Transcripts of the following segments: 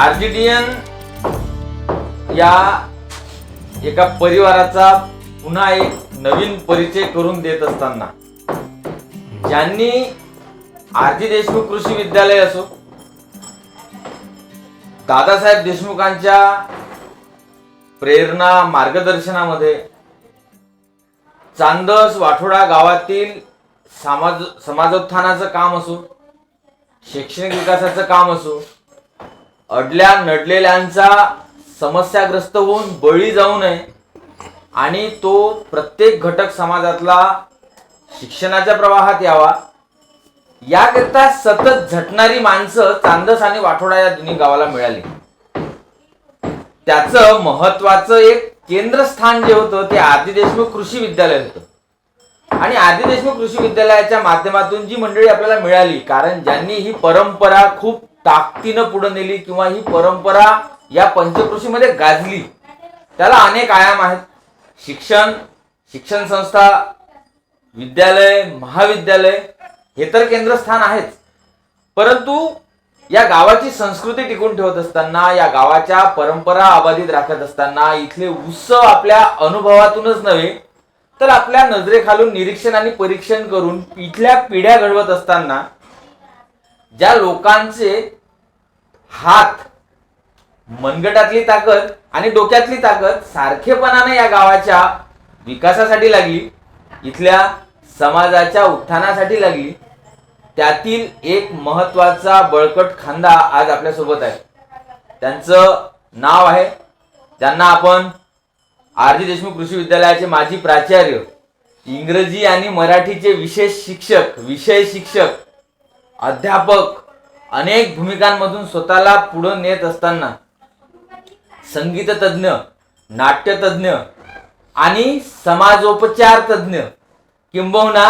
आरजीडीएन या एका परिवाराचा पुन्हा एक नवीन परिचय करून देत असताना ज्यांनी आरजी देशमुख कृषी विद्यालय असो, दादासाहेब देशमुखांच्या प्रेरणा मार्गदर्शनामध्ये चांदस वाठोडा गावातील समाजोत्थानाचं काम असो, शैक्षणिक विकासाचं काम असो, अडल्या नडलेल्यांचा समस्याग्रस्त होऊन बळी जाऊ नये आणि तो प्रत्येक घटक समाजातला शिक्षणाच्या प्रवाहात यावा याकरिता सतत झटणारी माणसं चांदस आणि वाठोडा या दोन्ही गावाला मिळाली. त्याचं महत्वाचं एक केंद्रस्थान जे होतं ते आरजी देशमुख कृषी विद्यालय होतं. आणि आरजी देशमुख कृषी विद्यालयाच्या माध्यमातून जी मंडळी आपल्याला मिळाली, कारण ज्यांनी ही परंपरा खूप ताकदीनं पुढे नेली किंवा ही परंपरा या पंचकृषीमध्ये गाजली, त्याला अनेक आयाम आहेत. शिक्षण संस्था, विद्यालय, महाविद्यालय हे तर केंद्रस्थान आहेच, परंतु या गावाची संस्कृती टिकून ठेवत असताना, या गावाच्या परंपरा अबाधित राखत असताना, इथले उत्सव आपल्या अनुभवातूनच नव्हे तर आपल्या नजरेखालून निरीक्षण आणि परीक्षण करून इथल्या पिढ्या घडवत असताना ज्या लोकांचे हात, मनगटातली ताकद आणि डोक्यातली ताकद सारखेपणाने या गावाच्या विकासासाठी लागली, इथल्या समाजाच्या उत्थानासाठी लागली, त्यातील एक महत्वाचा बळकट खांदा आज आपल्या सोबत आहे. त्यांचं नाव आहे, त्यांना आपण आरजी देशमुख कृषी विद्यालयाचे माजी प्राचार्य, इंग्रजी आणि मराठीचे विषय शिक्षक, अध्यापक, अनेक भूमिकांमधून स्वतःला पुढे नेत असताना संगीत तज्ञ, नाट्य तज्ञ आणि समाजोपचार तज्ञ किंबहुना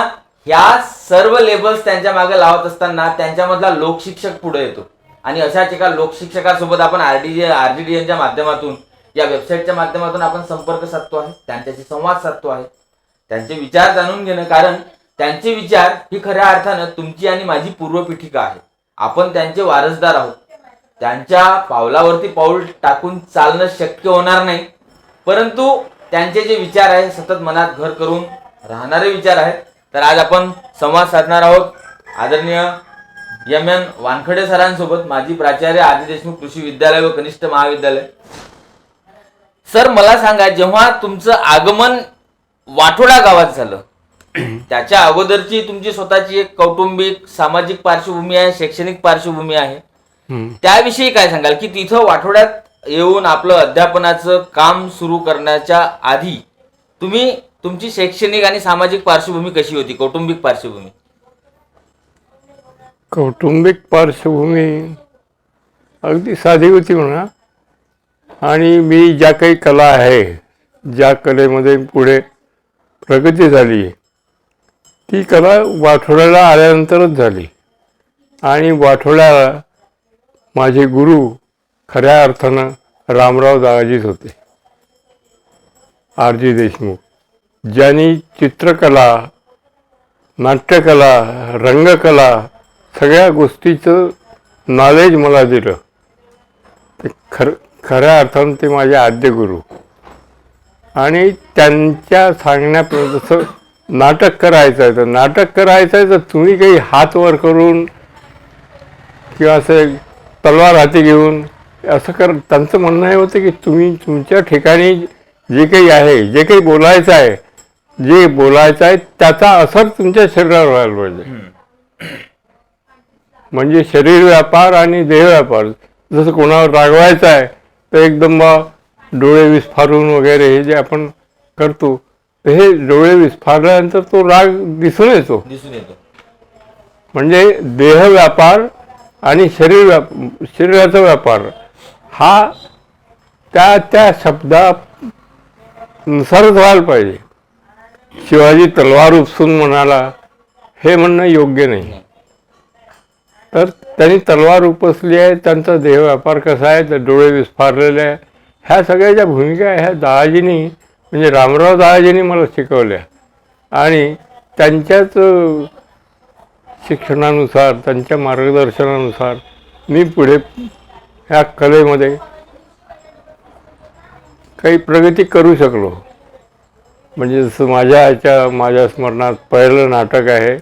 ह्या सर्व लेबल्स त्यांच्या मागे लावत असताना त्यांच्यामधला लोकशिक्षक पुढे येतो. आणि अशाच एका लोकशिक्षकासोबत आपण आरजीडीएनच्या माध्यमातून, या वेबसाईटच्या माध्यमातून आपण संपर्क साधतो आहे, त्यांच्याशी संवाद साधतो आहे, त्यांचे विचार जाणून घेणं. कारण त्यांचे विचार ही खऱ्या अर्थानं तुमची आणि माझी पूर्वपीठिका आहे. आपण त्यांचे वारसदार आहोत. त्यांच्या पावलावरती पाऊल टाकून चालणं शक्य होणार नाही, परंतु त्यांचे जे विचार आहे सतत मनात घर करून राहणारे विचार आहेत. तर आज आपण संवाद साधणार आहोत आदरणीय एम.एन. वानखडे सरांसोबत, माजी प्राचार्य, आरजी देशमुख कृषी विद्यालय व कनिष्ठ महाविद्यालय. सर, मला सांगा, जेव्हा तुमचं आगमन वाठोडा गावात झालं, त्याच्या अगोदरची तुमची स्वतःची एक कौटुंबिक सामाजिक पार्श्वभूमी आहे, शैक्षणिक पार्श्वभूमी आहे, त्याविषयी काय सांगाल? की तिथं वाठोड्यात येऊन आपलं अध्यापनाचं काम सुरू करण्याच्या आधी तुम्ही तुमची शैक्षणिक आणि सामाजिक पार्श्वभूमी कशी होती, कौटुंबिक पार्श्वभूमी? कौटुंबिक पार्श्वभूमी अगदी साधी होती म्हणा. आणि मी ज्या काही कला आहे, ज्या कलेमध्ये पुढे प्रगती झाली, ती कला वाठोड्याला आल्यानंतरच झाली. आणि वाठोड्याला माझे गुरु खऱ्या अर्थानं रामराव दादाजीच होते, आरजी देशमुख, ज्यांनी चित्रकला, नाट्यकला, रंगकला सगळ्या गोष्टीचं नॉलेज मला दिलं. ते खऱ्या अर्थानं ते माझे आद्य गुरु. आणि त्यांच्या सांगण्याप्रमाणे जसं नाटक करायचं आहे तर तुम्ही काही हात वर करून किंवा असं तलवार हाती घेऊन असं त्यांचं म्हणणं हे होतं की तुम्ही तुमच्या ठिकाणी जे काही आहे, जे काही बोलायचं आहे त्याचा असर तुमच्या शरीरावर व्हायला पाहिजे. म्हणजे शरीर व्यापार आणि देह व्यापार. जसं कोणावर रागवायचं आहे तर एकदम डोळे विस्फारून वगैरे हे जे आपण करतो, तर हे डोळे विस्फारल्यानंतर तो राग दिसून येतो. म्हणजे देह व्यापार आणि शरीराचा व्यापार हा त्या शब्दानुसारच व्हायला पाहिजे. शिवाजी तलवार उपसून म्हणाला हे म्हणणं योग्य नाही. तर त्यांनी तलवार उपसली आहे, त्यांचा देह व्यापार कसा आहे, तर डोळे विस्फारलेले आहे. ह्या सगळ्या ज्या भूमिका ह्या दादाजींनी, म्हणजे रामराव दादाजींनी मला शिकवल्या. आणि त्यांच्याच शिक्षणानुसार, त्यांच्या मार्गदर्शनानुसार मी पुढे ह्या कलेमध्ये काही प्रगती करू शकलो. म्हणजे जसं माझ्या स्मरणात पहिलं नाटक आहे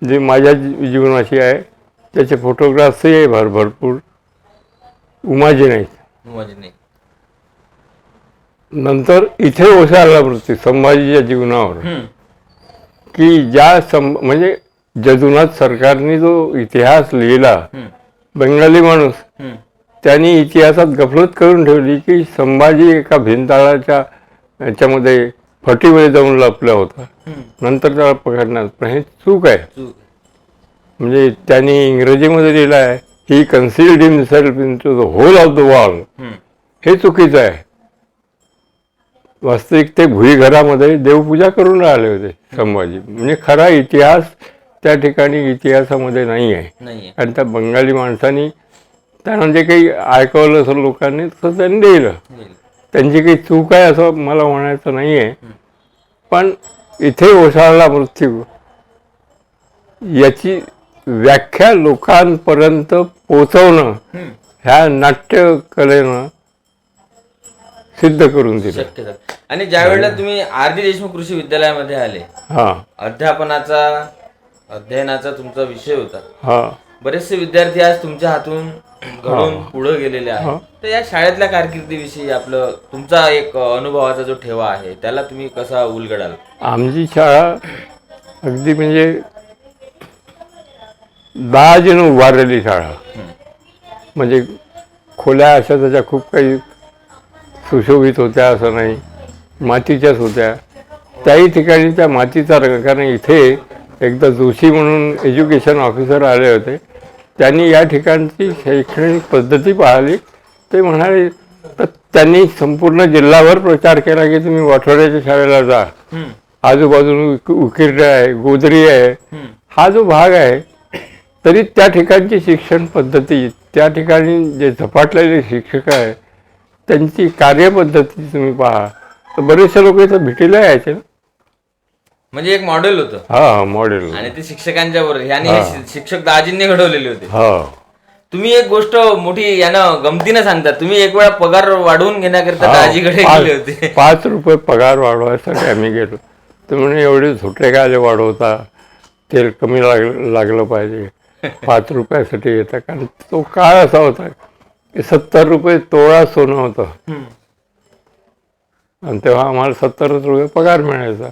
जे माझ्या जीवनाशी आहे, त्याचे फोटोग्राफ्सही आहे भरपूर. उमाजी नाईक. नाही. नंतर इथे ओसाळला वृत्ती संभाजीच्या जीवनावर, की म्हणजे जदुनाथ सरकारने जो इतिहास लिहिला, बंगाली माणूस, त्यांनी इतिहासात गफलत करून ठेवली की संभाजी एका भिंताळाच्या याच्यामध्ये फटीमध्ये जाऊन लपला होता, नंतर त्याला पकडण्यात. पण हे चूक आहे. म्हणजे त्यांनी इंग्रजीमध्ये लिहिलं आहे he concealed himself into the hole of the wall. हे चुकीचं आहे. वास्तविक ते भुईघरामध्ये देवपूजा करून राहिले होते संभाजी. म्हणजे खरा इतिहास त्या ठिकाणी इतिहासामध्ये नाही आहे. आणि त्या बंगाली माणसांनी त्यांना जे काही ऐकवलं असं लोकांनी तसं त्यांनी लिहिलं. त्यांची काही चूक आहे असं मला म्हणायचं नाही आहे. पण इथे ओसाळला मृत्यू याची व्याख्या लोकांपर्यंत पोचवणं ह्या नाट्यकलेनं सिद्ध करून दिलं. शक्य झालं. आणि ज्या वेळेला तुम्ही आर.डी. देशमुख कृषी विद्यालयामध्ये आले, अध्ययनाचा तुमचा विषय होता. बरेचसे विद्यार्थी आज तुमच्या हातून घडून पुढे गेलेले आहेत. तर या शाळेतल्या कारकिर्दीविषयी तुमचा एक अनुभवाचा जो ठेवा आहे त्याला तुम्ही कसा उलगडाल? आमची शाळा अगदी म्हणजे 10 जण उभारलेली शाळा. म्हणजे खोल्या अशा त्याच्या खूप काही सुशोभित होत्या असं नाही, मातीच्याच होत्या. त्याही ठिकाणी त्या मातीचा रंग, कारण इथे एकदा जोशी म्हणून एज्युकेशन ऑफिसर आले होते, त्यांनी या ठिकाणची शैक्षणिक पद्धती पाहिली. ते म्हणाले, तर त्यांनी संपूर्ण जिल्हाभर प्रचार केला की तुम्ही वाठोड्याच्या शाळेला जा. आजूबाजूला उकिरडे आहे, गोदरी आहे, हा जो भाग आहे, तरी त्या ठिकाणची शिक्षण पद्धती, त्या ठिकाणी जे झपाटलेले शिक्षक आहे त्यांची कार्यपद्धती तुम्ही पहा. तर बरेचसे लोक इथं भेटीला यायचे ना. म्हणजे एक मॉडेल होतं. हा, मॉडेल. आणि ते शिक्षकांच्या बरोबर यांनी शिक्षक दाजींनी घडवलेले होते. तुम्ही एक गोष्ट मोठी यानं गमतीनं सांगता, तुम्ही एक वेळा पगार वाढवून घेण्याकरिता दाजीकडे गेले होते. 5 रुपये पगार वाढवायसाठी आम्ही गेलो. तर म्हणे एवढे झोटे काय वाढवता, तेल कमी लागलं पाहिजे, 5 रुपयासाठी येतं. कारण तो काळ असा होता की 70 रुपये तोळा सोनं होतं. आणि तेव्हा आम्हाला 70 रुपये पगार मिळायचा.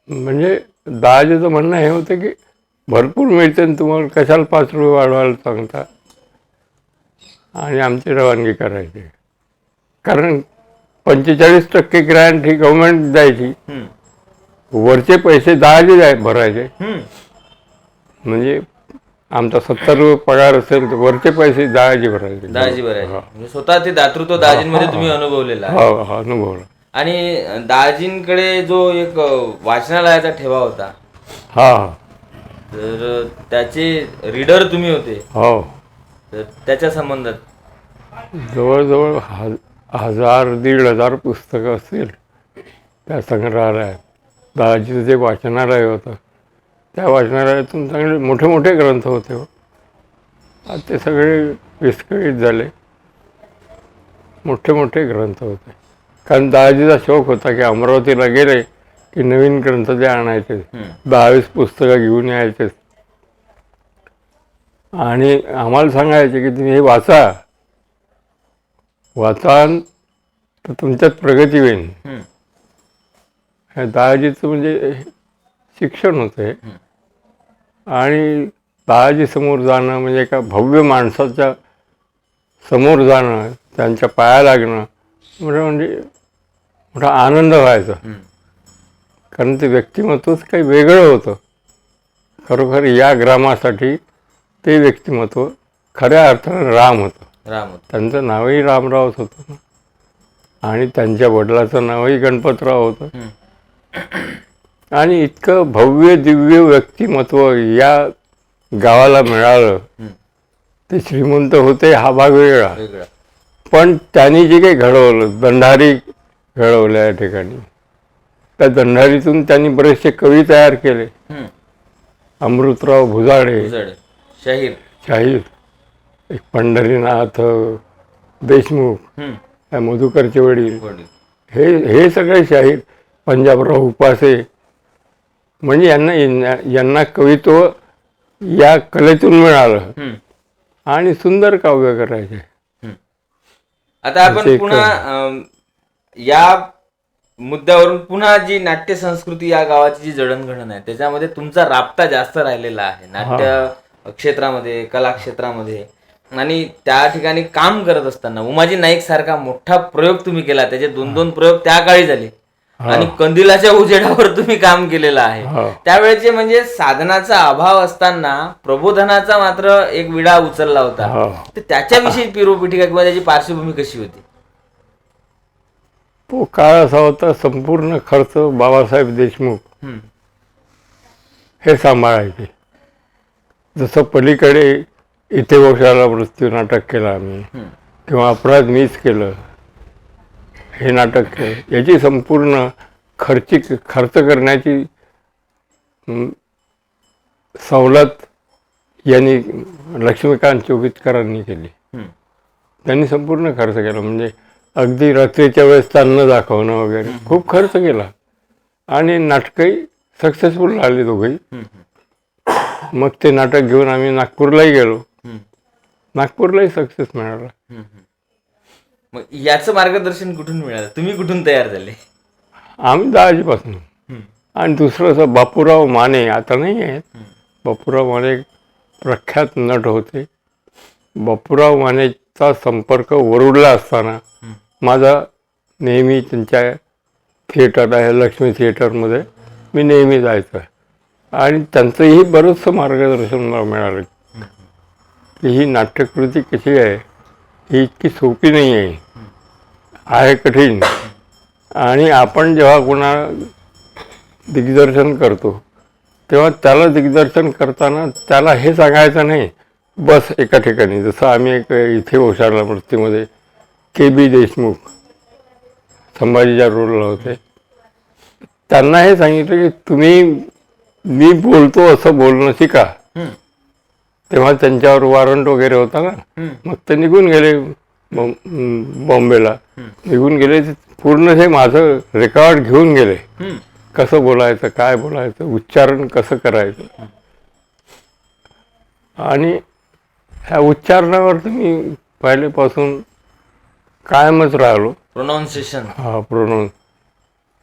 म्हणजे दाजीचं म्हणणं हे होतं की भरपूर मिळते आणि तुम्हाला कशाला 5 रुपये वाढवायला सांगता. आणि आमची रवानगी करायची. कारण 45% ग्रँट ही गव्हर्नमेंट द्यायची, वरचे पैसे दाजी भरायचे. म्हणजे आमचा 70 रुपये पगार असेल तर वरचे पैसे दाजी भरायचे. म्हणजे स्वतः ते दातृत्व दाजींमध्ये तुम्ही अनुभवलेला आहे. अनुभवलं. आणि दाजींकडे जो एक वाचनालयाचा ठेवा होता, तर त्याचे रीडर तुम्ही होते. तर त्याच्या संबंधात जवळजवळ 1000-1500 पुस्तकं असतील त्या संग्रहालयात. दाजीचं जे वाचनालय होतं त्या वाचनालयातून चांगले मोठे मोठे ग्रंथ होते. ते सगळे विस्कळीत झाले. मोठे मोठे ग्रंथ होते. कारण दाजीचा शौक होता की अमरावतीला गेले की नवीन ग्रंथ ते आणायचे, 10-20 पुस्तकं घेऊन यायचे आणि आम्हाला सांगायचे की तुम्ही हे वाचाल तर तुमच्यात प्रगती होईल. हे दाजीचं म्हणजे शिक्षण होतं हे. आणि दाजी समोर जाणं म्हणजे एका भव्य माणसाच्या समोर जाणं, त्यांच्या पाया लागणं म्हणजे मोठा आनंद व्हायचा. कारण ते व्यक्तिमत्वच काही वेगळं होतं. खरोखर या ग्रामासाठी ते व्यक्तिमत्व खऱ्या अर्थानं राम होतं. त्यांचं नावही रामरावच होतं आणि त्यांच्या वडिलाचं नावही गणपतराव होतं. आणि इतकं भव्य दिव्य व्यक्तिमत्व या गावाला मिळालं. ते श्रीमंत होते हा भाग वेगळा, पण त्यांनी जे काही घडवलं, दंडारी घडवल्या या ठिकाणी. त्या दंडारीतून त्यांनी बरेचसे कवी तयार केले. अमृतराव भुजाडे, शाहीर एक पंढरीनाथ देशमुख, हम्म. या मधुकरचे वडील, वडील. हे सगळे शाहीर, पंजाबराव उपासे, म्हणजे यांना कवित्व या कलेतून मिळालं हम्म. आणि सुंदर काव्य करायचे. आता आपण एक- पुन्हा या मुद्द्यावरून पुन्हा जी नाट्य संस्कृती या गावाची जी जडणघडण आहे त्याच्यामध्ये तुमचा राबता जास्त राहिलेला आहे नाट्य क्षेत्रामध्ये, कला क्षेत्रामध्ये. आणि त्या ठिकाणी काम करत असताना उमाजी नाईक सारखा मोठा प्रयोग तुम्ही केला, त्याचे 2-2 प्रयोग त्या काळी झाले आणि कंदिलाच्या उजेडावर तुम्ही काम केलेलं आहे. त्यावेळेचे म्हणजे साधनाचा अभाव असताना प्रबोधनाचा मात्र एक विडा उचलला होता. तर त्याच्याविषयी पिरोपिटिका किंवा त्याची पार्श्वभूमी कशी होती? तो काळ असा होता, संपूर्ण खर्च बाबासाहेब देशमुख हम्म. हे सांभाळायचे. जसं पलीकडे इथे वशाला मृत्यू नाटक केलं आम्ही, किंवा अपराध मीच केलं हे नाटक केलं, याची संपूर्ण खर्च करण्याची सवलत यांनी लक्ष्मीकांत चोबितकरांनी केली. त्यांनी संपूर्ण खर्च केला, म्हणजे अगदी रात्रीच्या वेळेस चालणं दाखवणं वगैरे खूप खर्च केला आणि नाटकही सक्सेसफुल झाली दोघंही. मग ते नाटक घेऊन आम्ही नागपूरलाही गेलो, नागपूरलाही सक्सेस मिळाला. मग याचं मार्गदर्शन कुठून मिळालं? तुम्ही कुठून तयार झाले? आम्ही दाजीपासून. आणि दुसरं असं बापूराव माने, आता नाही आहेत, बापूराव माने प्रख्यात नट होते. बापूराव मानेचा संपर्क वरुडला असताना माझा नेहमी त्यांच्या थिएटर आहे, लक्ष्मी थिएटरमध्ये मी नेहमी जायचं आणि त्यांचंही बरंचसं मार्गदर्शन मला मिळालं की ही नाट्यकृती कशी आहे, ही इतकी सोपी नाही आहे कठीण. आणि आपण जेव्हा कोणाला दिग्दर्शन करतो तेव्हा त्याला दिग्दर्शन करताना त्याला हे सांगायचं नाही बस एका ठिकाणी. जसं आम्ही एक इथे ओशाळला मृत्यूमध्ये KB देशमुख संभाजीच्या रोलला होते, त्यांना हे सांगितलं की मी बोलतो असं बोलणं शिका. तेव्हा त्यांच्यावर वॉरंट वगैरे होता ना, मग ते निघून गेले बॉम्बेला. निघून गेले, पूर्ण हे माझं रेकॉर्ड घेऊन गेले, कसं बोलायचं, काय बोलायचं, उच्चारण कसं करायचं. आणि ह्या उच्चारणावर मी पहिल्यापासून कायमच राहिलो. प्रोनाऊन्सिएशन.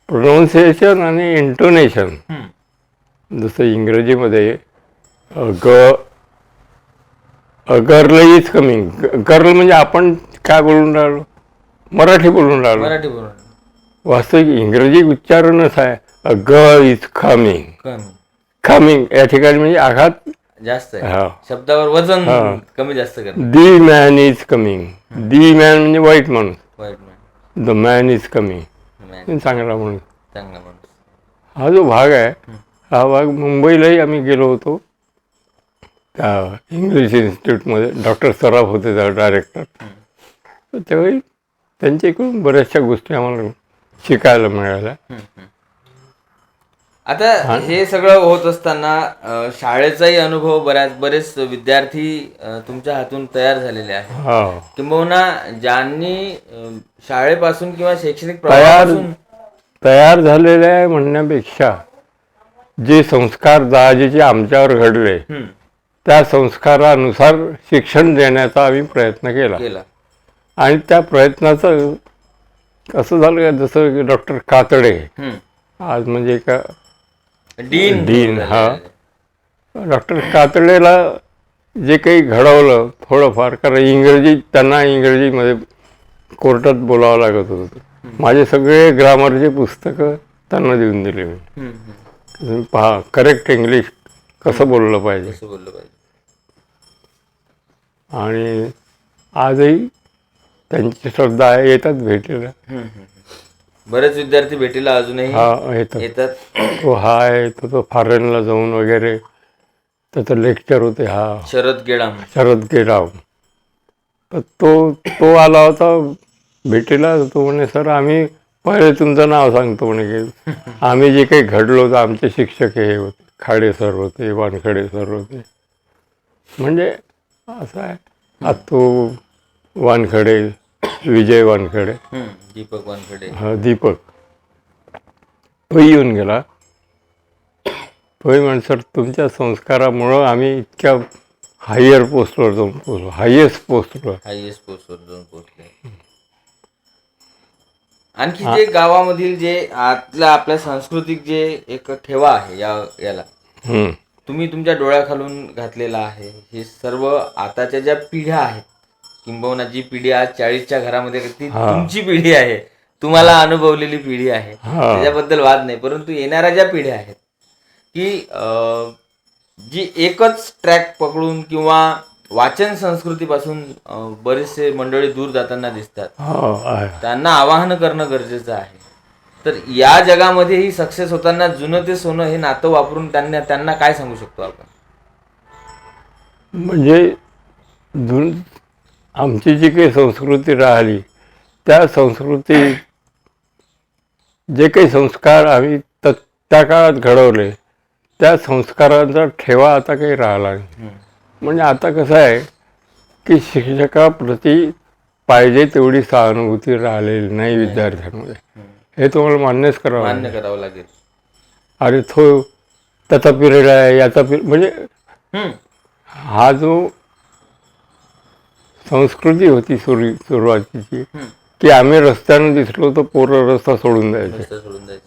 प्रोनाऊन्सिएशन आणि इंटोनेशन. जसं इंग्रजीमध्ये गर्ल इज कमिंग, गर्ल म्हणजे आपण काय बोलून राहिलो, मराठी बोलून राहिलो. मराठी बोलून वास्तविक इंग्रजी उच्चारणच आहे, अ गर्ल इज कमिंग. या ठिकाणी म्हणजे आघात जास्त आहे, शब्दावर वजन कमी जास्त करतात. The man is coming, the man म्हणजे वाईट माणूस, वाईट man, the man is coming चांगला माणूस. चांगला माणूस. हा जो भाग आहे, हा भाग मुंबईलाही आम्ही गेलो होतो, त्या इंग्लिश इन्स्टिट्यूटमध्ये डॉक्टर सराफ होते त्या डायरेक्टर. तर त्यावेळी त्यांच्याकडून बऱ्याचशा गोष्टी आम्हाला शिकायला मिळाल्या. आता हे सगळं होत असताना शाळेचाही अनुभव बरेच विद्यार्थी तुमच्या हातून तयार झालेले आहेत, किंबहुना ज्यांनी शाळेपासून किंवा शैक्षणिक प्रवाहापासून तयार झालेले आहे म्हणण्यापेक्षा जे संस्कार दाजीचे आमच्यावर घडले त्या संस्कारानुसार शिक्षण देण्याचा आम्ही प्रयत्न केला. आणि त्या प्रयत्नाचं असं झालं का, जसं डॉक्टर कातडे आज म्हणजे का डीन, हा डॉक्टर कातडेला जे काही घडवलं थोडंफार, कारण त्यांना इंग्रजीमध्ये कोर्टात बोलावं लागत होतं. माझे सगळे ग्रामरचे पुस्तकं त्यांना देऊन दिले मी. पहा करेक्ट इंग्लिश कसं बोललं पाहिजे. आणि आजही त्यांची श्रद्धा आहे, येतात भेटीला. बरेच विद्यार्थी भेटीला अजूनही येतात. तो हा आहे, तो फॉरेनला जाऊन वगैरे त्याचं लेक्चर होते. हा शरद गेडाम. तर तो आला होता भेटीला. तो म्हणे सर आम्ही पहिले तुमचं नाव सांगतो म्हणे की आम्ही जे काही घडलो होतं, आमचे शिक्षक हे होते, खाडे सर होते, वानखडे सर होते. म्हणजे असं आहे आत्तू वानखडे, विजय वानखडे, दीपक वानखडे. हा दीपक. तो येऊन गेला. तो म्हण सर तुमच्या संस्कारामुळं आम्ही इतक्या हायर पोस्टवर जाऊन पोचलो, हायेस्ट पोस्टवर. हायएस्ट पोस्टवर जाऊन पोहोचले. आणखी जे गावामधील जे आपल्या सांस्कृतिक जे एक ठेवा आहे याला हम्म. तुम्ही तुमच्या डोळ्याखालून घातलेला आहे. हे सर्व आताच्या ज्या पिढ्या आहेत, किंबहुना जी पिढी आज 40च्या घरामध्ये ती तुमची पिढी आहे, तुम्हाला अनुभवलेली पिढी आहे, त्याच्याबद्दल वाद नाही. परंतु येणाऱ्या ज्या पिढ्या आहेत की जी एकच ट्रॅक पकडून किंवा वाचन संस्कृतीपासून बरेचसे मंडळी दूर जाताना दिसतात, त्यांना आवाहन करणं गरजेचं आहे. तर या जगामध्येही सक्सेस होताना जुनं ते सोनं हे नातं वापरून त्यांना काय सांगू शकतो आपण? म्हणजे आमची जी काही संस्कृती राहिली त्या संस्कृती जे काही संस्कार आम्ही त्या काळात घडवले त्या संस्कारांचा ठेवा आता काही राहिला नाही. म्हणजे आता कसं आहे की शिक्षकाप्रती पाहिजे तेवढी सहानुभूती राहिलेली नाही विद्यार्थ्यांमध्ये. हे तुम्हाला मान्य करावं लागेल. अरे तो त्याचा पिरियड आहे, याचा पिरियड, म्हणजे हा जो संस्कृती होती सुरुवातीची की आम्ही रस्त्यानं दिसलो तर पोरं रस्ता सोडून द्यायचे.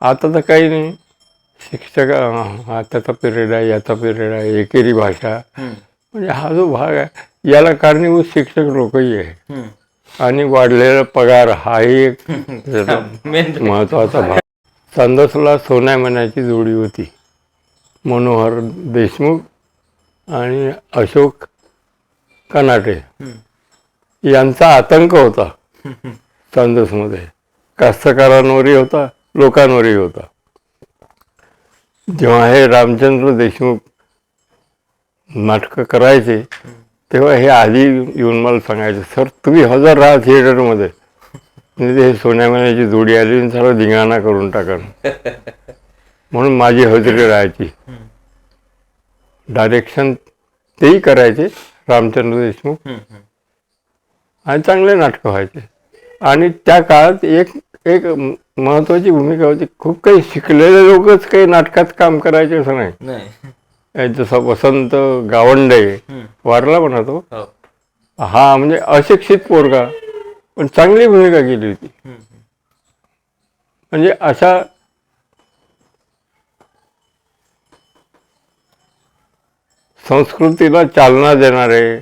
आता तर काही नाही. शिक्षक त्याचा पिरियड आहे, याचा पिरियड आहे, एकेरी भाषा. म्हणजे हा जो भाग आहे याला कारणीभूत शिक्षक लोकही आहे. आणि वाढलेला पगार हाही एक महत्वाचा भाग. चांदसला सोन्या मनाची जोडी होती, मनोहर देशमुख आणि अशोक कनाटे यांचा आतंक होता चांदसमध्ये. कास्तकारांवरही होता, लोकांवरही होता. जेव्हा हे रामचंद्र देशमुख नाटकं करायचे तेव्हा हे आधी येऊन मला सांगायचे, सर तुम्ही हजर राहा थिएटरमध्ये, म्हणजे हे सोन्या मनाची जोडी आली आणि सर्व धिंगाणा करून टाका. म्हणून माझी हजेरी राहायची. डायरेक्शन तेही करायचे रामचंद्र देशमुख आणि चांगले नाटकं व्हायचे. आणि त्या काळात एक एक महत्वाची भूमिका होती, खूप काही शिकलेले लोकच काही नाटकात काम करायचे असं नाही. जसं वसंत गावंडे वारला म्हणतो, हा म्हणजे अशिक्षित पोरगा पण चांगली भूमिका केली होती. म्हणजे अशा संस्कृतीला चालना देणारे,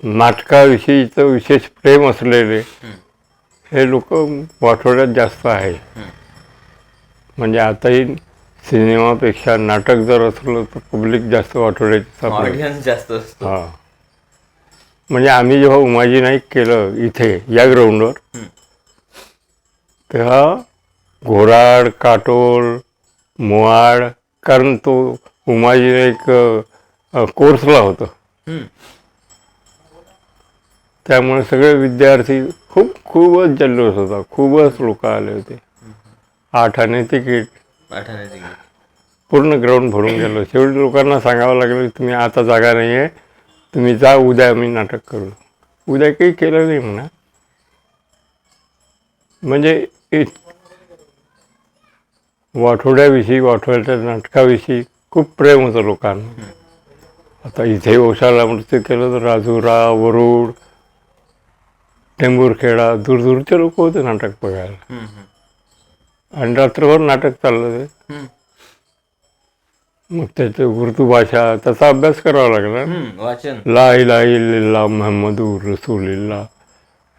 नाटकाविषयीचं विशेष प्रेम असलेले हे लोक वाठोड्यात जास्त आहे. म्हणजे आताही सिनेमापेक्षा नाटक जर असलं तर पब्लिक जास्त वाठोड्याची जास्त असतो. हा. म्हणजे आम्ही जेव्हा उमाजी नाईक केलं इथे या ग्राउंडवर, तेव्हा घोराड, काटोल, मोवाड, कारण तो उमाजी नाईक कोर्सला होतं, त्यामुळे सगळे विद्यार्थी खूपच जल्लोष होता, खूपच लोक आले होते. 8 आणे तिकीट, पूर्ण ग्राउंड भरून गेलो. शेवटी लोकांना सांगावं लागलं की तुम्ही आता जागा नाही आहे, तुम्ही जा, उद्या आम्ही नाटक करू. उद्या काही केलं नाही म्हणा. म्हणजे वाठोड्याविषयी, वाठोड्याच्या नाटकाविषयी खूप प्रेम होतं लोकांना. आता इथे ओशाला नृत्य केलं तर राजुरा, वरुड, टेंभुरखेडा, दूरदूरचे लोक होते नाटक बघायला. आणि रात्रभर नाटक चाललं ते. मग त्याचे उर्दू भाषा त्याचा अभ्यास करावा लागला. ला इलाहा इल्लल्लाह मुहम्मदुर रसूलुल्लाह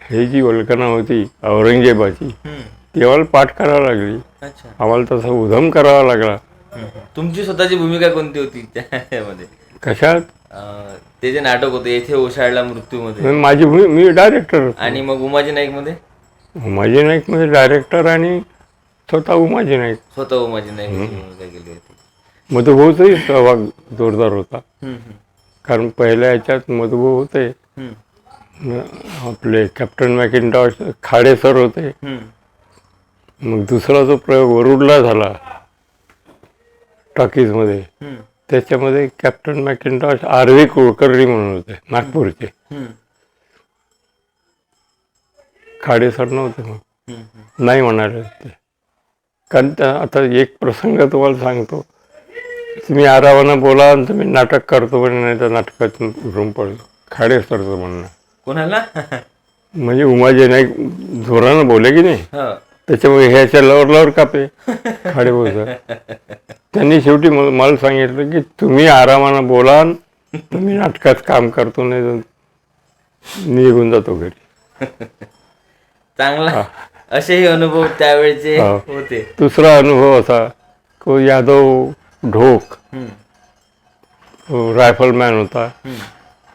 हे जी वल्कना होती औरंगजेबाची, ती आम्हाला पाठ करावी लागली. आम्हाला तसा उधम करावा लागला. तुमची स्वतःची भूमिका कोणती होती त्यामध्ये? कशात? ते जे नाटक होते इथे ओशाळला मृत्यूमध्ये, माझी मी डायरेक्टर होतो. आणि मग उमाजी नाईक मध्ये डायरेक्टर आणि स्वतः उमाजी नाईक भूमिका केली होती. मधुभाऊचाही सहभाग जोरदार होता. कारण पहिल्या याच्यात मधुभाऊ होते, आपले कॅप्टन मॅकिंटॉश खाडे सर होते. मग दुसरा जो प्रयोग वरुडला झाला टॉकीजमध्ये, त्याच्यामध्ये कॅप्टन मॅकिंटॉश आर.व्ही. कुलकर्णी म्हणून होते नागपूरचे. खाडे सर नव्हते मग, नाही म्हणाले ते. कारण आता एक प्रसंग तुम्हाला सांगतो, तुम्ही आरामानं बोला आणि तुम्ही नाटक करतो पण नाही तर नाटकातून उठून पडतो, खाडे सरचं म्हणणं. कोणाला? म्हणजे उमाजी नाईक जोरानं बोले की नाही, हो. त्याच्यामुळे ह्याच्या लवर कापे खाडे बोलतात. त्यांनी शेवटी मला सांगितलं की तुम्ही आरामानं बोला, तुम्ही नाटकात काम करतो नाही तर निघून जातो घरी. चांगला असेही अनुभव त्यावेळेचे हो. होते. दुसरा अनुभव असा को यादव ढोक रायफलमॅन होता,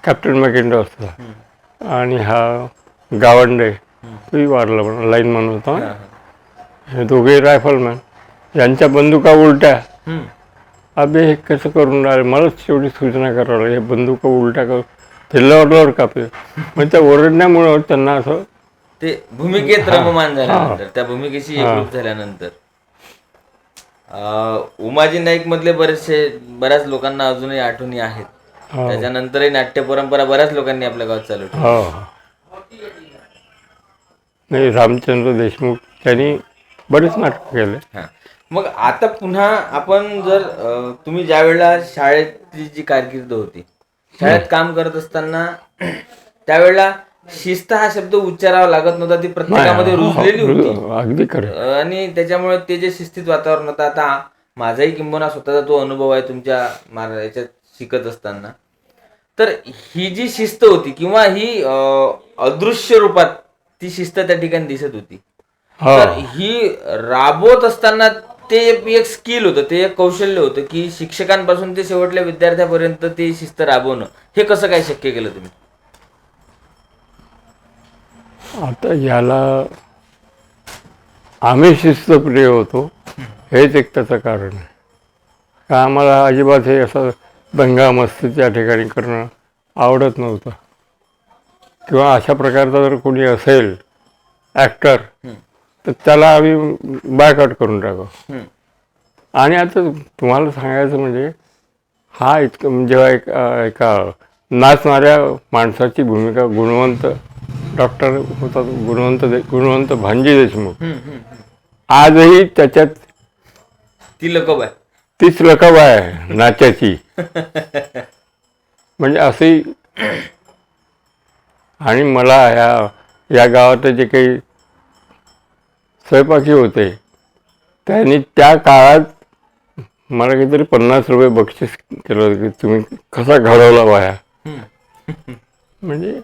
कॅप्टन मॅकिंटॉश होता, आणि हा गावंडे तोही वारला पण लाईनमॅन होता. हे दोघे रायफलमॅन, यांच्या बंदुका उलट्या. अबे हे कसं करून राहिले, मलाच शेवटी सूचना करावं लागली, हे बंदुका उलट्या कर, ते लवर कापे. मग त्या ओरडण्यामुळं त्यांना असं ते भूमिकेत रममान झाल्यानंतर, त्या भूमिकेशी एकरूप झाल्यानंतर. उमाजी नाईक मधले बऱ्याच लोकांना अजूनही आठवणी आहेत. त्याच्यानंतरही नाट्य परंपरा बऱ्याच लोकांनी आपल्या गावात चालू ठेवली. नाही, रामचंद्र देशमुख त्यांनी बरेच नाटक केले. मग आता पुन्हा आपण जर तुम्ही ज्या वेळेला शाळेतली जी कारकीर्द होती, शाळेत काम करत असताना त्यावेळेला शिस्त हा शब्द उच्चारावा लागत नव्हता, ती प्रत्येकामध्ये रुजलेली होती. अगदी खरं. आणि त्याच्यामुळे ते जे शिस्तीत वातावरण होतं, आता माझाही किंबहुना स्वतःचा तो अनुभव आहे तुमच्या याच्यात शिकत असताना, तर ही जी शिस्त होती किंवा ही अदृश्य रूपात ती शिस्त त्या ठिकाणी दिसत होती, तर ही राबवत असताना ते एक स्किल होतं, ते एक कौशल्य होतं की शिक्षकांपासून ते शेवटल्या विद्यार्थ्यापर्यंत ते शिस्त राबवणं, हे कसं काय शक्य केलं तुम्ही? आता याला आम्ही शिस्तप्रिय होतो, हेच एक त्याचं कारण आहे. का आम्हाला अजिबात हे असं दंगा मस्ती त्या ठिकाणी करणं आवडत नव्हतं, किंवा अशा प्रकारचा जर कोणी असेल ॲक्टर तर त्याला आम्ही बायकॉट करून टाकू. आणि आता तुम्हाला सांगायचं म्हणजे हा इतकं जेव्हा एका नाचणाऱ्या माणसाची भूमिका गुणवंत डॉक्टर होता, गुणवंत भांजी देशमुख, आजही त्याच्यात तीच लकब आहे नाचाची. म्हणजे अशी. आणि मला या गावात जे काही स्वयंपाकी होते त्यांनी त्या काळात मला काहीतरी 50 रुपये बक्षीस केलं होतं की तुम्ही कसा घडवला वाया. म्हणजे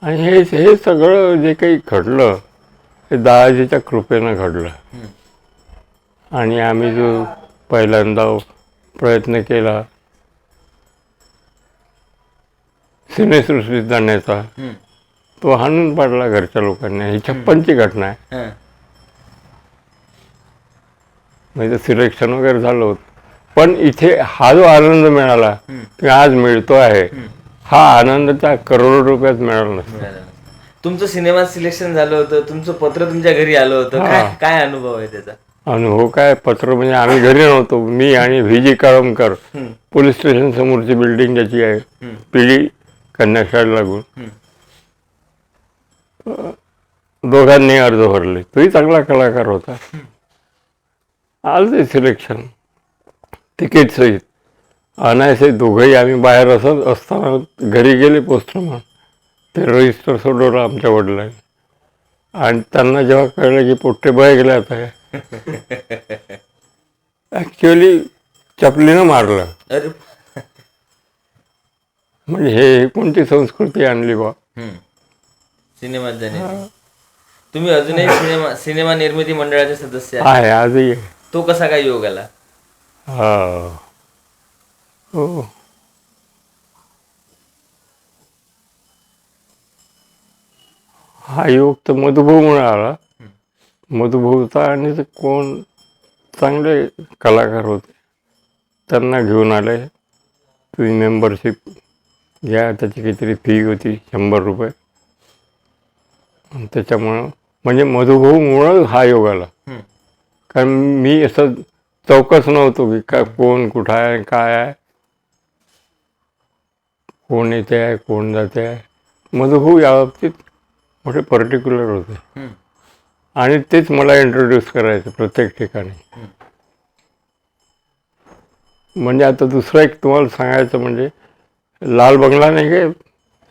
आणि हे सगळं जे काही घडलं हे दादाजीच्या कृपेनं घडलं. आणि आम्ही जो पहिल्यांदा प्रयत्न केला सिनेसृष्टीत जाण्याचा, तो हाणून पाडला घरच्या लोकांनी. ही 56ची घटना आहे. म्हणजे सिलेक्शन वगैरे झालं होतं, पण इथे हा जो आनंद मिळाला की आज मिळतो आहे, हा आनंद त्या करोडो रुपयात मिळाला नसतो. तुमचं सिनेमात सिलेक्शन झालं होतं, तुमचं पत्र तुमच्या घरी आलं होतं, काय अनुभव आहे त्याचा? अनुभव काय, पत्र म्हणजे आम्ही घरी नव्हतो, मी आणि व्ही.जी. कळमकर, पोलीस स्टेशन समोरची बिल्डिंग ज्याची आहे पिढी कन्याशाळेला लागून, दोघांनी अर्ज भरले. तोही चांगला कलाकार होता. आलं ते सिलेक्शन तिकीट सहित. अनायसे दोघंही आम्ही बाहेर असताना घरी गेले पोस्टमन, ते रजिस्टर सोडवलं आमच्या वडिलांनी. आणि त्यांना जेव्हा कळलं की पोट्टे बळे गेले आता ॲक्च्युअली चपलीनं मारलं. म्हणजे हे कोणती संस्कृती आणली बा सिनेमात जाण्याची. तुम्ही अजूनही सिनेमा निर्मिती मंडळाचे सदस्य आहे आजही. तो कसा काय योग आला? हो, हा योग तर मधुभाऊमुळे आला. मधुभाऊचा आणि ते कोण चांगले कलाकार होते त्यांना घेऊन आले. तुम्ही मेंबरशिप घ्या, त्याची काहीतरी फी होती 100 रुपये. त्याच्यामुळं म्हणजे मधुभाऊमुळं हा योग आला. कारण मी असं चौकस नव्हतो की काय कोण कुठं आहे काय आहे, कोण येते आहे कोण जाते आहे. मधुभाऊ या बाबतीत मोठे पर्टिक्युलर होते हम्म. आणि तेच मला इंट्रोड्यूस करायचे प्रत्येक ठिकाणी. म्हणजे आता दुसरं एक तुम्हाला सांगायचं म्हणजे लाल बंगला नाही काय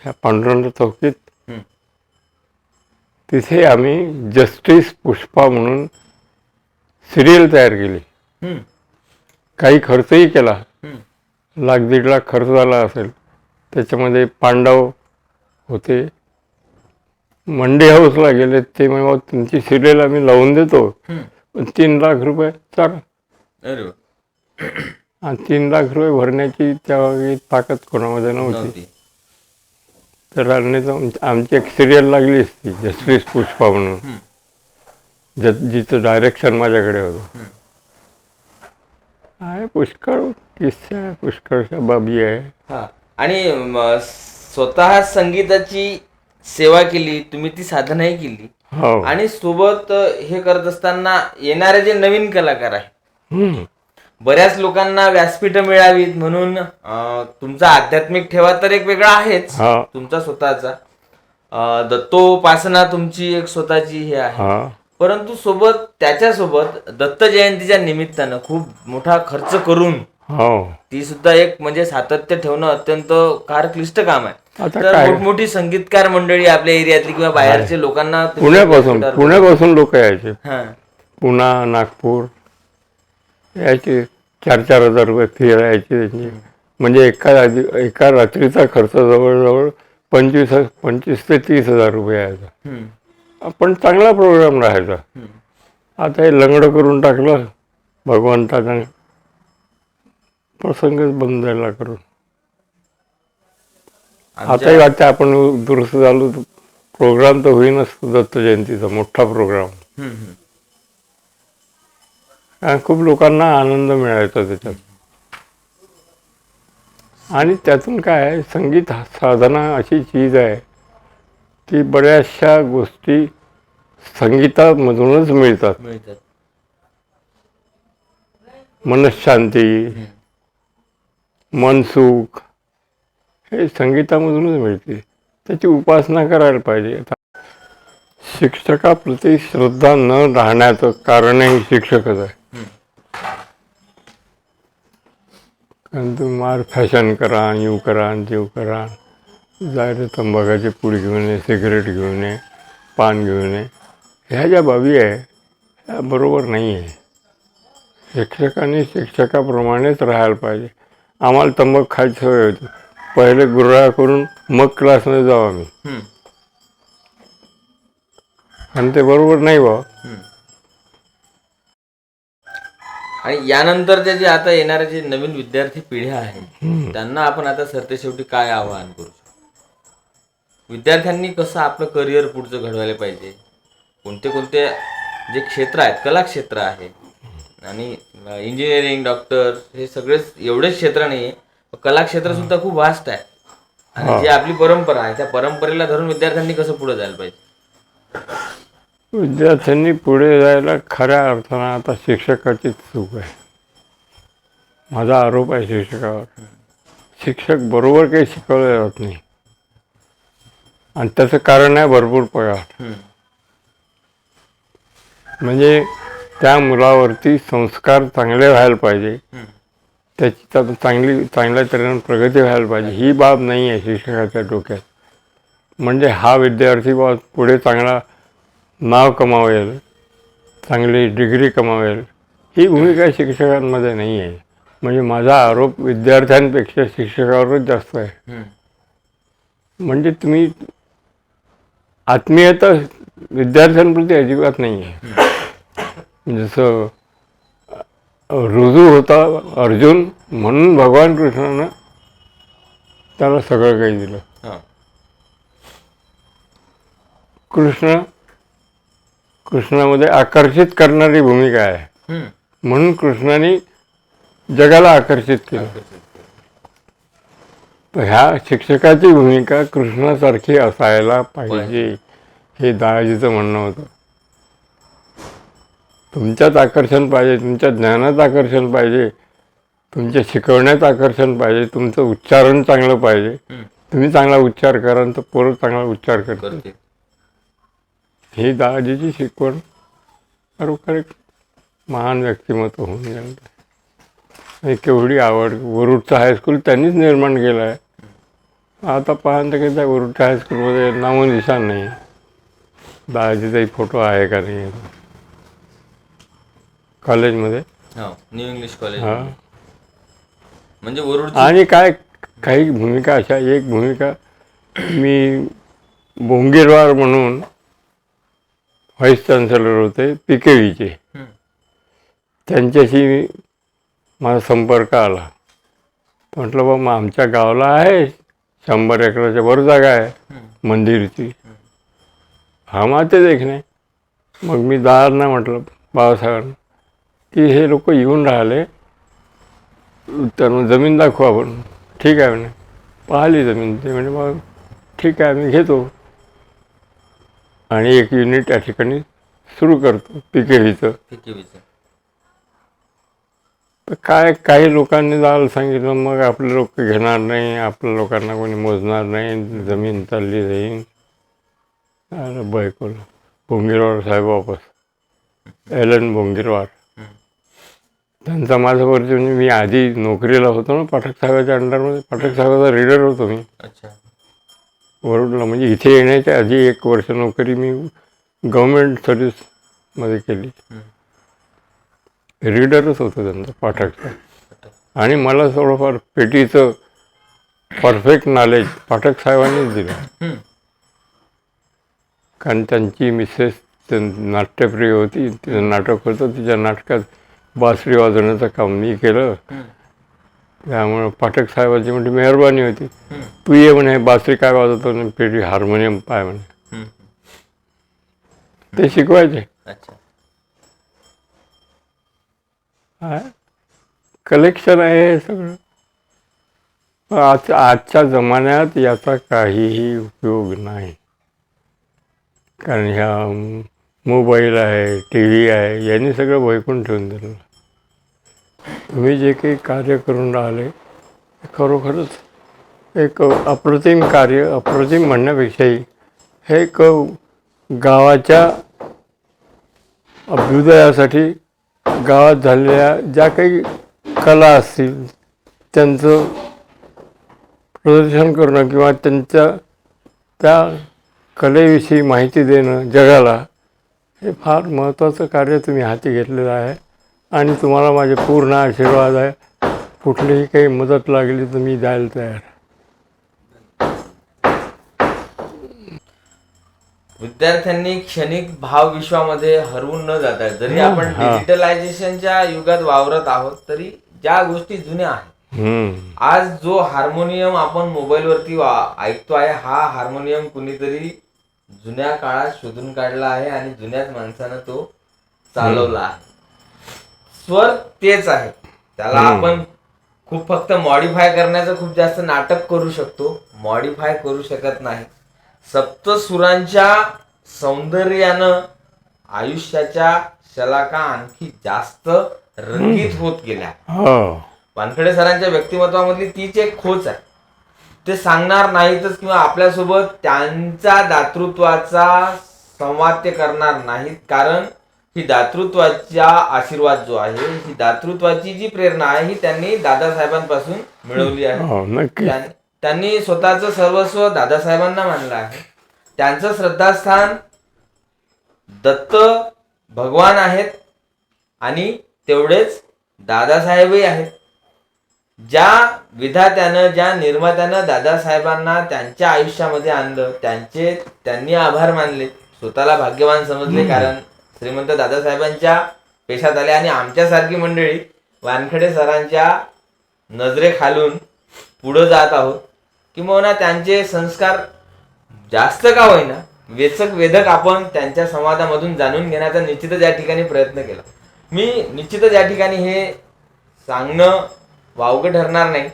ह्या पांडुरंग चौकीत, हम्म. तिथे आम्ही जस्टिस पुष्पा म्हणून सिरियल तयार केली. हम्म. काही खर्चही केला, हम्म. 1,00,000-1,50,000 खर्च झाला असेल. त्याच्यामध्ये पांडव होते, मंडी हाऊसला गेले, ते मग तुमची सिरियल आम्ही लावून देतो हम्म. पण 3,00,000 चालेल. अरे वा. आणि 3,00,000 भरण्याची त्यावेळी ताकद कोणामध्ये नव्हती. नव्हती. तर आमची एक सिरियल लागली असती जस्टिस पुष्पा म्हणून, हम्म. जिचं डायरेक्शन माझ्याकडे होतं. हम्म. आहे पुष्कळ किस्से आहे, पुष्कळशा बाबी आहे. हा. आणि स्वतः संगीताची सेवा केली तुम्ही, ती साधनाही केली, हो. आणि सोबत हे करत असताना येणारे जे नवीन कलाकार आहे, हम्म. बऱ्याच लोकांना व्यासपीठ मिळावीत म्हणून तुमचा आध्यात्मिक ठेवा तर एक वेगळा आहेच, हा. तुमचा स्वतःचा दत्तोपासना तुमची एक स्वतःची हे आहे, हा. परंतु त्याच्यासोबत दत्त जयंतीच्या निमित्तानं खूप मोठा खर्च करून हो. ती सुद्धा एक म्हणजे सातत्य ठेवणं अत्यंत फार क्लिष्ट काम आहे. आता तर काय? मोठमोठी संगीतकार मंडळी आपल्या एरियातली किंवा बाहेरचे लोकांना तुम्ही पुण्यापासून लोक यायचे. हा. पुणा, नागपूर यायचे. 4,000-4,000 रुपये फी यायची त्यांची. म्हणजे एका रात्रीचा खर्च जवळजवळ 25 ते 30,000 रुपये यायचा. हम्म. पण चांगला प्रोग्राम राहायचा. हम्म. आता हे लंगडं करून टाकलं भगवंतानं, प्रसंगच बंद झाला करून. आताही वाटतं आपण दुरुस्त झालो, प्रोग्राम तर होईनच दत्त जयंतीचा मोठा प्रोग्राम. हम्म. आणि खूप लोकांना आनंद मिळायचा त्याच्यात. आणि त्यातून काय आहे, संगीत साधना अशी चीज आहे की बऱ्याचशा गोष्टी संगीतामधूनच मिळतात. मिळतात. मनशांती, मनसुख हे संगीतामधूनच मिळते. त्याची उपासना करायला पाहिजे. शिक्षकाप्रती श्रद्धा न राहण्याचं कारणही शिक्षकच आहे. कारण तुम्ही मार फॅशन करा, यू करा, जीव करा, जायचं तंबाखाची पुडी घेऊन ये, सिगरेट घेऊन ये, पान घेऊन ये, ह्या ज्या बाबी आहे ह्या बरोबर नाही आहे. शिक्षकांनी शिक्षकाप्रमाणेच राहायला पाहिजे. आम्हाला तंबाखू खायची सवय होती, पहिले गुराळा करून मग क्लासमध्ये जाऊ आम्ही, हम्म. आणि ते बरोबर नाही बा. आणि यानंतरच्या जे आता येणारे जे नवीन विद्यार्थी पिढ्या आहेत त्यांना आपण आता सरतेशेवटी काय आवाहन करू शकतो? विद्यार्थ्यांनी कसं आपलं करिअर पुढचं घडवायला पाहिजे? कोणते कोणते जे क्षेत्र आहेत, कला क्षेत्र आहे, आणि इंजिनिअरिंग, डॉक्टर, हे सगळेच एवढेच क्षेत्र नाही आहे, कला क्षेत्र सुद्धा खूप वास्ट आहे. आणि जी आपली परंपरा आहे त्या परंपरेला धरून विद्यार्थ्यांनी कसं पुढे जायला पाहिजे? विद्यार्थ्यांनी पुढे जायला खऱ्या अर्थानं आता शिक्षकाचीच चूक आहे. माझा आरोप आहे शिक्षकावर. शिक्षक बरोबर काही शिकवले जात नाही, आणि त्याचं कारण आहे भरपूर पगार. म्हणजे त्या मुलावरती संस्कार चांगले व्हायला पाहिजे, त्याची चांगल्या तऱ्हेने प्रगती व्हायला पाहिजे, ही बाब नाही आहे शिक्षकाच्या डोक्यात. म्हणजे हा विद्यार्थी बा पुढे चांगला नाव कमावेल, चांगली डिग्री कमावेल, ही भूमिका शिक्षकांमध्ये नाही आहे. म्हणजे माझा आरोप विद्यार्थ्यांपेक्षा शिक्षकावरच जास्त आहे. म्हणजे तुम्ही आत्मीयता विद्यार्थ्यांप्रती अजिबात नाही आहे. जसं रुजू होता अर्जुन, म्हणून भगवान कृष्णानं त्याला सगळं काही दिलं. कृष्णामध्ये आकर्षित करणारी भूमिका आहे, म्हणून कृष्णाने जगाला आकर्षित केलं. तर ह्या शिक्षकाची भूमिका कृष्णासारखी असायला पाहिजे, हे दादाजीचं म्हणणं होतं. तुमच्यात आकर्षण पाहिजे, तुमच्या ज्ञानात आकर्षण पाहिजे, तुमच्या शिकवण्यात आकर्षण पाहिजे, तुमचं उच्चारण चांगलं पाहिजे. तुम्ही चांगला उच्चार करा तर पोरं चांगला उच्चार करतील. करते. ही दादाजीची शिकवण खरोखर एक महान व्यक्तिमत्व होऊन गेलं. आणि केवढी आवड. वरुडचं हायस्कूल त्यांनीच निर्माण केलं आहे. आता पाहता की त्या वरुडच्या हायस्कूलमध्ये नामोनिशाण नाही. दादाजीचाही फोटो आहे का नाही कॉलेजमध्ये. हो, न्यू इंग्लिश कॉलेज. हां. म्हणजे वरुड. आणि काय काही भूमिका अशा, एक भूमिका मी बोंगीरवार म्हणून व्हाईस चान्सलर होते PKVचे. त्यांच्याशी माझा संपर्क आला. म्हटलं बा मग आमच्या गावाला आहे 100 एकराच्या वर जागा आहे मंदिरची, हम आते देखणे. मग मी दादांना म्हटलं, बाबासाहेबांना, की हे लोक येऊन राहिले, त्यांना जमीन दाखवू आपण. ठीक आहे म्हणे. पाहिली जमीन. ते म्हणे मग ठीक आहे, मी घेतो आणि एक युनिट त्या ठिकाणी सुरू करतो PKVचं. तर काय काही लोकांनी जायला सांगितलं, मग आपले लोक घेणार नाही, आपल्या लोकांना कोणी मोजणार नाही, जमीन चालली जाईल. अरे बायकोला बोंगीरवार साहेब वापस, LN बोंगीरवार. त्यांचा माझा परिचय म्हणजे मी आधी नोकरीला होतो ना पाठक साहेबाच्या अंडरमध्ये. पाठक साहेबाचा रीडर होतो मी. अच्छा. वरुडला. म्हणजे इथे येण्याच्या आधी 1 वर्ष नोकरी मी गव्हर्मेंट सर्व्हिसमध्ये केली. रीडरच होतो त्यांचा पाठकचा. आणि मला थोडंफार पेटीचं परफेक्ट नॉलेज पाठक साहेबांनीच दिलं. कारण त्यांची मिसेस नाट्यप्रिय होती. तिचं नाटक होतं, तिच्या नाटकात बासरी वाजवण्याचं काम मी केलं. त्यामुळं पाठक साहेबांची म्हणजे मेहरबानी होती. तू ये म्हणे, बासरी काय वाजवतो, पेटी हार्मोनियम पाय म्हणे. ते शिकवायचे. कलेक्शन आहे हे सगळं. आजच्या जमान्यात याचा काहीही उपयोग नाही. कारण ह्या मोबाईल आहे, TV आहे, यांनी सगळं वैकून ठेवून दिलं. तुम्ही जे काही कार्य करून राहिले खरोखरच एक अप्रतिम कार्य. अप्रतिम म्हणण्यापेक्षाही हे एक गावाच्या अभ्युदयासाठी गावात झालेल्या ज्या काही कला असतील त्यांचं प्रदर्शन करणं किंवा त्यांच्या त्या कलेविषयी माहिती देणं जगाला, हे फार महत्त्वाचं कार्य तुम्ही हाती घेतलेलं आहे. आणि तुम्हाला माझे पूर्ण आशीर्वाद आहे. कुठलीही काही मदत लागली तर मी द्यायला तयार. विद्यार्थ्यांनी क्षणिक भावविश्वामध्ये हरवून न जाता, जरी आपण डिजिटलायझेशनच्या युगात वावरत आहोत तरी ज्या गोष्टी जुन्या आहेत, आज जो हार्मोनियम आपण मोबाईलवरती ऐकतो आहे, हा हार्मोनियम कुणीतरी जुन्या काळात शोधून काढला आहे आणि जुन्याच माणसानं तो चालवला आहे. स्वर तेच आहे. त्याला आपण खूप फक्त मॉडिफाय करण्याचं खूप जास्त नाटक करू शकतो, मॉडिफाय करू शकत नाही. सप्तसुरांच्या सौंदर्यानं आयुष्याच्या शलाका आणखी जास्त रंगीत होत गेल्या. वानखडे सरांच्या व्यक्तिमत्वामधली तीच एक खोच आहे. ते सांगणार नाहीतच किंवा आपल्यासोबत त्यांचा दातृत्वाचा संवाद ते करणार नाहीत, कारण ही दातृत्वाचा आशीर्वाद जो आहे, ही दातृत्वाची जी प्रेरणा आहे, ही त्यांनी दादासाहेबांपासून मिळवली आहे. त्यांनी स्वतःचं सर्वस्व दादासाहेबांना मानलं आहे. त्यांचं श्रद्धास्थान दत्त भगवान आहेत आणि तेवढेच दादासाहेबही आहेत. ज्या विधात्यानं, ज्या निर्मात्यानं दादासाहेबांना त्यांच्या आयुष्यामध्ये आणलं, त्यांनी आभार मानले, स्वतःला भाग्यवान समजले, कारण श्रीमंत दादासाहेबांच्या पेशात आले. आणि आमच्यासारखी मंडळी वानखडे सरांच्या नजरेखालून पुढं जात आहोत, किंवा त्यांचे संस्कार जास्त का होईना वेचक वेधक आपण त्यांच्या संवादामधून जाणून घेण्याचा निश्चितच या ठिकाणी प्रयत्न केला. मी निश्चितच या ठिकाणी हे सांगणं वावगं ठरणार नाही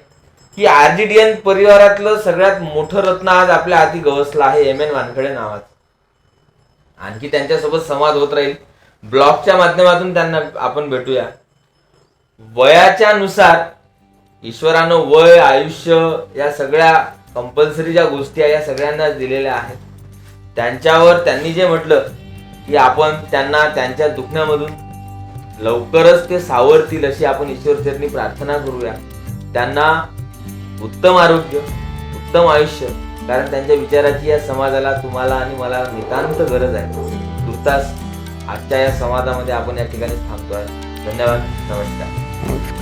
की RGDN परिवारातलं सगळ्यात मोठं रत्न आज आपल्या हाती गवसलं आहे, MN वानखडे नावाचं. आणखी त्यांच्यासोबत संवाद होत राहील. ब्लॉगच्या माध्यमातून त्यांना आपण भेटूया. वयाच्या नुसार ईश्वरानं वय, आयुष्य या सगळ्या कंपल्सरी ज्या गोष्टी आहे या सगळ्यांना दिलेल्या आहेत. त्यांच्यावर त्यांनी जे म्हटलं की आपण त्यांना त्यांच्या दुखण्यामधून लवकरच ते सावरतील अशी आपण ईश्वरचरणी प्रार्थना करूया. त्यांना उत्तम आरोग्य, उत्तम आयुष्य, कारण त्यांच्या विचाराची या समाजाला, तुम्हाला आणि मला नितांत गरज आहे. तुर्तास आजच्या या संवादामध्ये आपण या ठिकाणी थांबतोय. धन्यवाद. नमस्कार.